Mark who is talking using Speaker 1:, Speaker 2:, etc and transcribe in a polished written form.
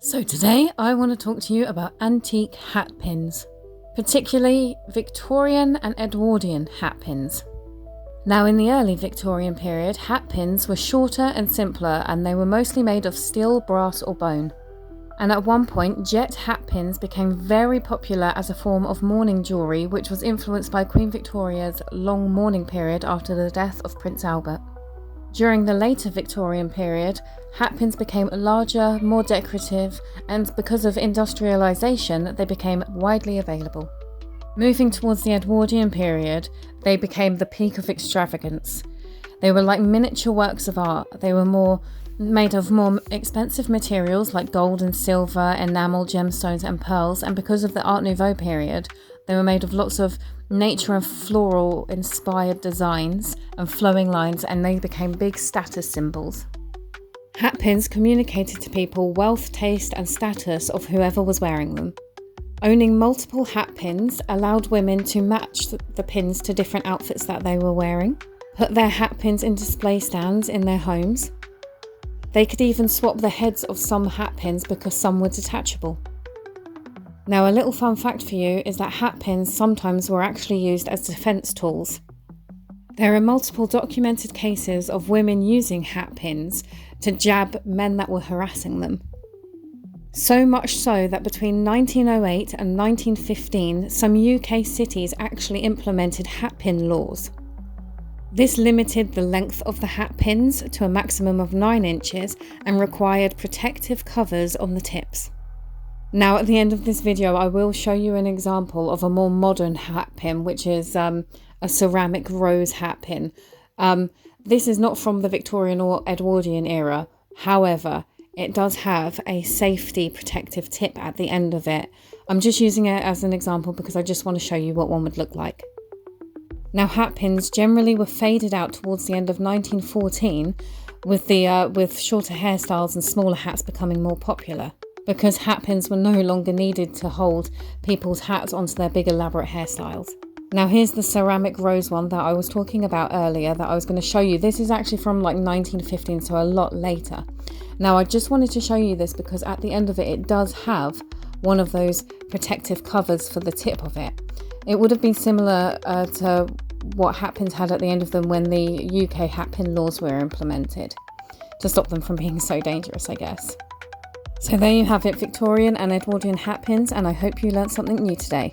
Speaker 1: So today I want to talk to you about antique hat pins, particularly Victorian and Edwardian hat pins. Now, in the early Victorian period, hat pins were shorter and simpler, and they were mostly made of steel, brass or bone. And at one point, jet hat pins became very popular as a form of mourning jewellery, which was influenced by Queen Victoria's long mourning period after the death of Prince Albert. During the later Victorian period, hat pins became larger, more decorative, and because of industrialisation, they became widely available. Moving towards the Edwardian period, they became the peak of extravagance. They were like miniature works of art. They were made of more expensive materials like gold and silver, enamel, gemstones and pearls, and because of the Art Nouveau period, they were made of lots of nature and floral inspired designs and flowing lines, and they became big status symbols. Hat pins communicated to people wealth, taste and status of whoever was wearing them. Owning multiple hat pins allowed women to match the pins to different outfits that they were wearing, put their hat pins in display stands in their homes. They could even swap the heads of some hat pins because some were detachable. Now, a little fun fact for you is that hat pins sometimes were actually used as defence tools. There are multiple documented cases of women using hat pins to jab men that were harassing them. So much so that between 1908 and 1915, some UK cities actually implemented hat pin laws. This limited the length of the hat pins to a maximum of 9 inches and required protective covers on the tips. Now, at the end of this video, I will show you an example of a more modern hat pin, which is a ceramic rose hat pin. This is not from the Victorian or Edwardian era. However, it does have a safety protective tip at the end of it. I'm just using it as an example because I just want to show you what one would look like. Now, hat pins generally were faded out towards the end of 1914 with shorter hairstyles and smaller hats becoming more popular, because hat pins were no longer needed to hold people's hats onto their big elaborate hairstyles. Now, here's the ceramic rose one that I was talking about earlier that I was going to show you. This is actually from like 1915, so a lot later. Now, I just wanted to show you this because at the end of it, it does have one of those protective covers for the tip of it. It would have been similar to what hat pins had at the end of them when the UK hat pin laws were implemented to stop them from being so dangerous, I guess. So there you have it, Victorian and Edwardian hat pins, and I hope you learned something new today.